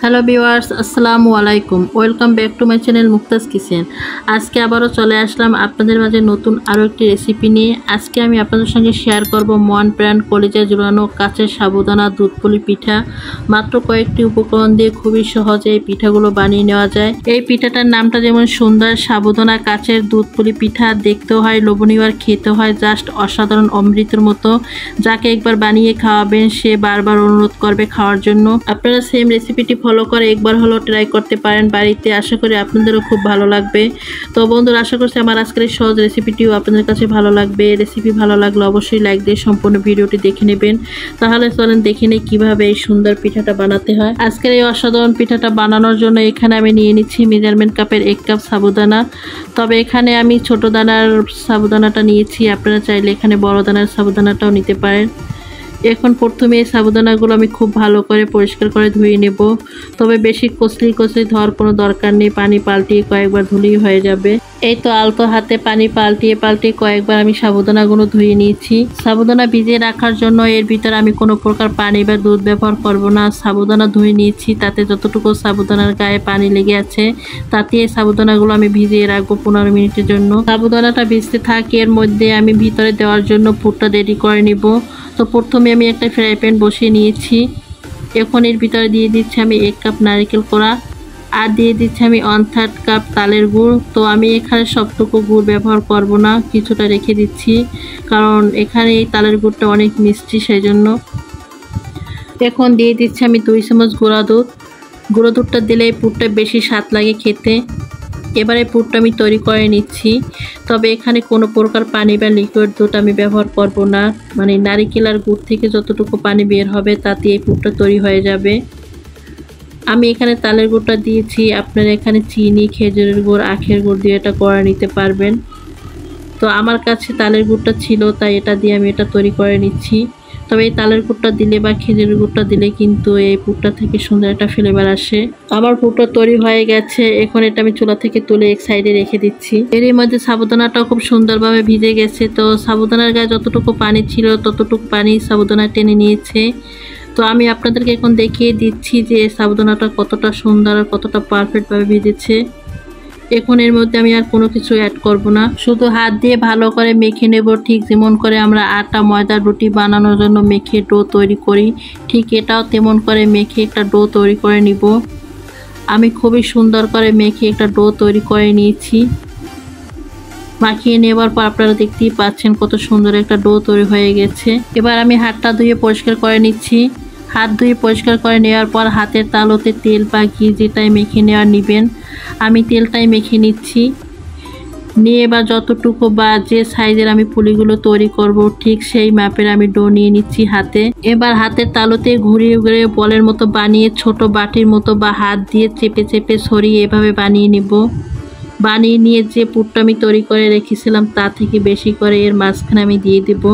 Hello viewers, আসসালামু আলাইকুম। Welcome back to my channel Muktaj kitchen. আজকে আবারও চলে আসলাম আপনাদের মাঝে নতুন আরও একটি রেসিপি নিয়ে। আজকে আমি আপনাদের সঙ্গে শেয়ার করব মন প্রাণ কলিজায় জুড়ানো কাঁচের সাবুদানা দুধপুলি পিঠা। মাত্র কয়েকটি উপকরণ দিয়ে খুবই সহজে এই পিঠাগুলো বানিয়ে নেওয়া যায়। এই পিঠাটার নামটা যেমন সুন্দর, সাবুদানা কাঁচের দুধপুলি পিঠা, দেখতেও হয় লোভনীয় আর খেতে হয় জাস্ট অসাধারণ অমৃতের মতো। যাকে একবার বানিয়ে খাওয়াবেন সে বারবার অনুরোধ করবে খাওয়ার জন্য। আপনারা সেম রেসিপিটি ফলো করে একবার হলো ট্রাই করতে পারেন বাড়িতে। আশা করি আপনাদেরও খুব ভালো লাগবে। তো বন্ধুরা, আশা করছি আমার আজকের এই সহজ রেসিপিটিও আপনাদের কাছে ভালো লাগবে। রেসিপি ভালো লাগলে অবশ্যই লাইক দিয়ে সম্পূর্ণ ভিডিওটি দেখে নেবেন। তাহলে চলেন দেখে নেই কীভাবে এই সুন্দর পিঠাটা বানাতে হয়। আজকের এই অসাধারণ পিঠাটা বানানোর জন্য এখানে আমি নিয়ে নিচ্ছি মেজারমেন্ট কাপের 1 কাপ সাবুদানা। তবে এখানে আমি ছোট দানার সাবুদানাটা নিয়েছি, আপনারা চাইলে এখানে বড় দানার সাবুদানাটাও নিতে পারেন। এখন প্রথমে এই সাবুদানাগুলো আমি খুব ভালো করে পরিষ্কার করে ধুয়ে নেব। তবে বেশি কচলি ধোয়ার কোনো দরকার নেই, পানি পাল্টিয়ে কয়েকবার ধুলেই হয়ে যাবে। এই তো আলতো হাতে পানি পাল্টিয়ে কয়েকবার আমি সাবুদানাগুলো ধুয়ে নিয়েছি। সাবুদানা ভিজিয়ে রাখার জন্য এর ভিতরে আমি কোনো প্রকার পানি বা দুধ ব্যবহার করব না। সাবুদানা ধুয়ে নিয়েছি, তাতে যতটুকু সাবুদানার গায়ে পানি লেগে আছে তাতে এই সাবুদানাগুলো আমি ভিজিয়ে রাখবো 15 মিনিটের জন্য। সাবুদানাটা ভিজতে থাকে, এর মধ্যে আমি ভিতরে দেওয়ার জন্য পুরটা রেডি করে নিব। তো প্রথমে আমি একটা ফ্রাই প্যান বসিয়ে নিয়েছি। এখন এর ভিতরে দিয়ে দিচ্ছি আমি 1 কাপ নারকেল কোড়া, আর দিয়ে দিচ্ছি আমি 1/3 কাপ তালের গুড়। তো আমি এখানে সবটুকু গুড় ব্যবহার করব না, কিছুটা রেখে দিচ্ছি, কারণ এখানে এই তালের গুড়টা অনেক মিষ্টি, সেই জন্য। এখন দিয়ে দিচ্ছি আমি 2 চামচ গুঁড়া দুধ। গুঁড়ো দুধটা দিলে এই পুরটা বেশি স্বাদ লাগে খেতে। এবারে পুরটা আমি তৈরি করে নিচ্ছি। তবে এখানে কোনো প্রকার পানি বা লিকুইড দুধ আমি ব্যবহার করব না, মানে নারিকেল আর গুড় থেকে যতটুকু পানি বের হবে তাতে এই পুরটা তৈরি হয়ে যাবে। আমি এখানে তালের গুড়টা দিয়েছি, আপনারা এখানে চিনি, খেজুরের গুড়, আখের গুড় দিয়ে এটা করে নিতে পারবেন। তো আমার কাছে তালের গুড়টা ছিল, তাই এটা দিয়ে আমি এটা তৈরি করে নিচ্ছি। তবে এই তালের গুড়টা দিলে বা খেজুরের গুড়টা দিলে কিন্তু এই পুরটা থেকে সুন্দর একটা ফ্লেভার আসে। আমার পুরটা তৈরি হয়ে গেছে, এখন এটা আমি চুলা থেকে তুলে এক সাইডে রেখে দিচ্ছি। এর মধ্যে সাবুদানাটাও খুব সুন্দরভাবে ভিজে গেছে। তো সাবুদানার গায়ে যতটুকু পানি ছিল ততটুকু পানি সাবুদানা টেনে নিয়েছে। তো আমি আপনাদেরকে এখন দেখিয়ে দিচ্ছি যে সাবুদানাটা কতটা সুন্দর আর কতটা পারফেক্টভাবে ভিজেছে। এখন এর মধ্যে আমি আর কোনো কিছু অ্যাড করব না, শুধু হাত দিয়ে ভালো করে মেখে নেব। ঠিক যেমন করে আমরা আটা ময়দার রুটি বানানোর জন্য মেখে ডো তৈরি করি, ঠিক এটাও তেমন করে মেখে একটা ডো তৈরি করে নিব। আমি খুবই সুন্দর করে মেখে একটা ডো তৈরি করে নিয়েছি। মাখিয়ে নেবার পর আপনারা দেখতেই পাচ্ছেন কত সুন্দর একটা ডো তৈরি হয়ে গেছে। এবার আমি হাতটা ধুয়ে পরিষ্কার করে নিচ্ছি। হাত ধুয়ে পরিষ্কার করে নেওয়ার পর হাতের তালুতে তেল বা ঘি যেটাই মেখে নেবেন। আমি তেলটাই মেখে নিচ্ছি। নিয়ে এবার যতটুকু বা যে সাইজের আমি পুলিগুলো তৈরি করব ঠিক সেই মাপের আমি ডো নিয়ে নিচ্ছি হাতে। এবার হাতের তালুতে ঘুরিয়ে ঘুরিয়ে বলের মতো বানিয়ে ছোট বাটির মতো বা হাত দিয়ে চেপে চেপে সরিয়ে এভাবে বানিয়ে নিব। বানিয়ে নিয়ে যে পুরটা আমি তৈরি করে রেখেছিলাম তা থেকে বেশি করে এর মাঝখানে আমি দিয়ে দেব।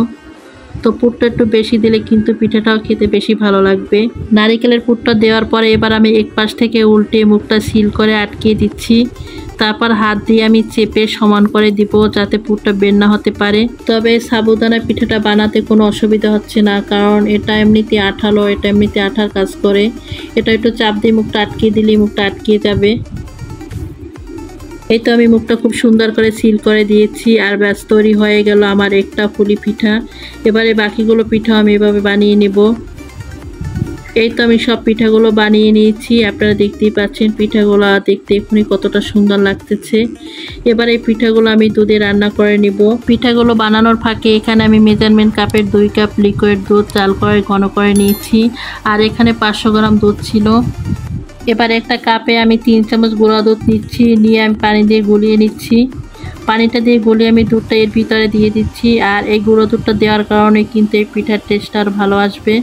তো পুরটা একটু বেশি দিলে কিন্তু পিঠাটাও খেতে বেশি ভালো লাগবে। নারিকেলের পুরটা দেওয়ার পরে এবার আমি এক পাশ থেকে উল্টে মুখটা সিল করে আটকিয়ে দিচ্ছি। তারপর হাত দিয়ে আমি চেপে সমান করে দিব যাতে পুরটা বের না হতে পারে। তবে সাবুদানা পিঠাটা বানাতে কোনো অসুবিধা হচ্ছে না, কারণ এটা এমনিতে আঠালো, এটা এমনিতে আঠার কাজ করে। এটা একটু চাপ দিয়ে মুখটা আটকিয়ে দিলেই মুখটা আটকিয়ে যাবে। এই তো আমি মুখটা খুব সুন্দর করে সিল করে দিয়েছি, আর ব্যাস তৈরি হয়ে গেল আমার একটা পুলি পিঠা। এবারে বাকিগুলো পিঠা আমি এভাবে বানিয়ে নেব। এই তো আমি সব পিঠাগুলো বানিয়ে নিয়েছি, আপনারা দেখতেই পাচ্ছেন পিঠাগুলো দেখতে এখনই কতটা সুন্দর লাগতেছে। এবার এই পিঠাগুলো আমি দুধে রান্না করে নেব। পিঠাগুলো বানানোর ফাঁকে এখানে আমি মেজারমেন্ট কাপের 2 কাপ লিকুইড দুধ চাল করে ঘন করে নিয়েছি, আর এখানে 500 গ্রাম দুধ ছিল। এবার একটা কাপে আমি 3 চামচ গুঁড়া দুধ নিচ্ছি, নিয়ে আমি পানি দিয়ে গুলিয়ে নিচ্ছি। পানিটা দিয়ে গুলিয়ে আমি দুধটা এর ভিতরে দিয়ে দিচ্ছি, আর এই গুঁড়ো দুধটা দেওয়ার কারণে কিন্তু এই পিঠার টেস্ট আর ভালো আসবে।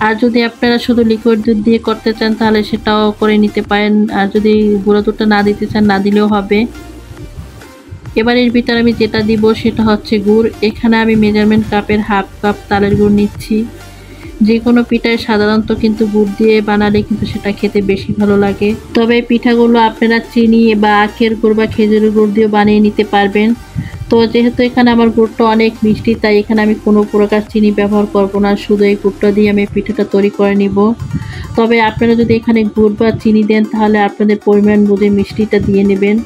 আর যদি আপনারা শুধু লিকুইড দুধ দিয়ে করতে চান তাহলে সেটাও করে নিতে পারেন, আর যদি গুঁড়ো দুধটা না দিতে চান না দিলেও হবে। এবার এর ভিতরে আমি যেটা দিব সেটা হচ্ছে গুড়। এখানে আমি মেজারমেন্ট কাপের 1/2 কাপ তালের গুড় নিচ্ছি। যে কোনো পিঠায় সাধারণত কিন্তু গুড় দিয়ে বানালে কিন্তু সেটা খেতে বেশি ভালো লাগে। তবে পিঠাগুলো আপনারা চিনি বা আখের গুড় বা খেজুরের গুড় দিয়ে বানিয়ে নিতে পারবেন। তো যেহেতু এখানে আমার গুড়টা অনেক মিষ্টি, তাই এখানে আমি কোনো প্রকার চিনি ব্যবহার করব না, শুধু এই গুড়টা দিয়ে আমি পিঠাটা তৈরি করে নিব। তবে আপনারা যদি এখানে গুড় বা চিনি দেন তাহলে আপনাদের পরিমাণ বুঝে মিষ্টিটা দিয়ে নেবেন।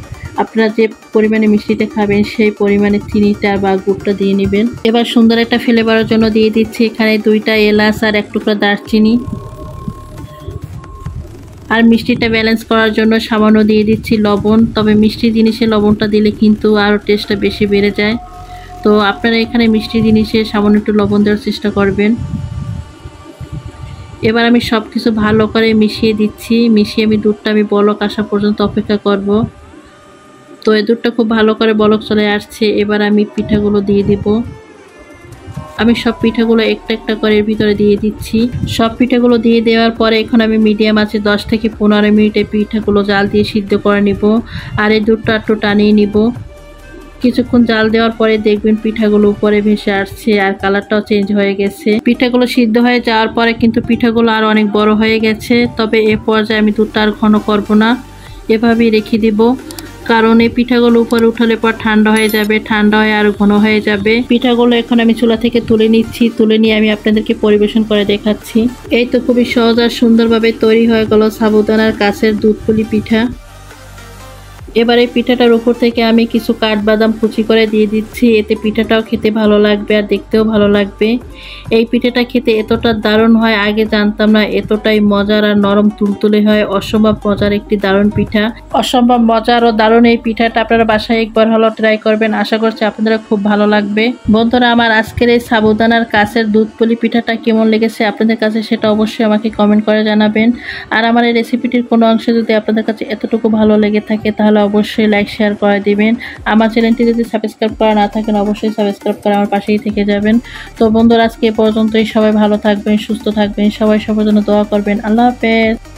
আপনারা যে পরিমাণে মিষ্টিটা খাবেন সেই পরিমাণে চিনিটা বা গুড়টা দিয়ে নেবেন। এবার সুন্দর একটা ফ্লেভারের জন্য দিয়ে দিচ্ছি এখানে 2টা এলাচ আর 1 টুকরা দারচিনি। আর মিষ্টিটা ব্যালেন্স করার জন্য সামান্য দিয়ে দিচ্ছি লবণ। তবে মিষ্টি জিনিসে লবণটা দিলে কিন্তু আরও টেস্টটা বেশি বেড়ে যায়। তো আপনারা এখানে মিষ্টি জিনিসে সামান্য একটু লবণ দেওয়ার চেষ্টা করবেন। এবার আমি সব কিছু ভালো করে মিশিয়ে দিচ্ছি। মিশিয়ে দুধটা আমি বলক আসা পর্যন্ত অপেক্ষা করব। তো এই দুধটা খুব ভালো করে বলক চলে আসছে। এবার আমি পিঠাগুলো দিয়ে দিব। আমি সব পিঠাগুলো একটা একটা করে এর ভিতরে দিয়ে দিচ্ছি। সব পিঠাগুলো দিয়ে দেওয়ার পরে এখন আমি মিডিয়াম আছে 10 থেকে 15 মিনিটে পিঠাগুলো জাল দিয়ে সিদ্ধ করে নিব। আর এই দুধটা একটু টানিয়ে নিব। কিছুক্ষণ জাল দেওয়ার পরে দেখবেন পিঠাগুলো উপরে ভেসে আসছে আর কালারটাও চেঞ্জ হয়ে গেছে। পিঠাগুলো সিদ্ধ হয়ে যাওয়ার পরে কিন্তু পিঠাগুলো আর অনেক বড় হয়ে গেছে। তবে এ পর্যায়ে আমি দুধটা আর ঘন করব না, এভাবেই রেখে দিব। কারণ এই পিঠাগুলো উপরে উঠালে পর ঠান্ডা হয়ে যাবে, ঠান্ডা হয়ে আরো ঘন হয়ে যাবে। পিঠাগুলো এখন আমি চুলা থেকে তুলে নিচ্ছি। তুলে নিয়ে আমি আপনাদেরকে পরিবেশন করে দেখাচ্ছি। এই তো খুবই সহজ আর সুন্দরভাবে তৈরি হয়ে গেল সাবুদানার কাছের দুধপুলি পিঠা। এবার এই পিঠাটার উপর থেকে আমি কিছু কাঠবাদাম কুচি করে দিয়ে দিচ্ছি। এতে পিঠাটাও খেতে ভালো লাগবে আর দেখতেও ভালো লাগবে। এই পিঠাটা খেতে এতটা দারুণ হয় আগে জানতাম না। এতটাই মজার আর নরম তুলতুলে হয়। অসম্ভব মজার একটি দারুণ পিঠা। অসম্ভব মজার ও দারুণ এই পিঠাটা আপনারা বাসায় একবার হলো ট্রাই করবেন। আশা করছি আপনাদের খুব ভালো লাগবে। বন্ধুরা, আমার আজকের এই সাবুদানার কাছের দুধপুলি পিঠাটা কেমন লেগেছে আপনাদের কাছে সেটা অবশ্যই আমাকে কমেন্ট করে জানাবেন। আর আমার এই রেসিপিটির কোনো অংশ যদি আপনাদের কাছে এতটুকু ভালো লেগে থাকে তাহলে অবশ্যই লাইক শেয়ার করে দিবেন। আমার চ্যানেলটি যদি সাবস্ক্রাইব করা না থাকেন অবশ্যই সাবস্ক্রাইব করে আমার পাশেই থেকে যাবেন। তো বন্ধুরা, আজকে এ পর্যন্তই। সবাই ভালো থাকবেন, সুস্থ থাকবেন, সবাই সবার জন্য দোয়া করবেন। আল্লাহ হাফেজ।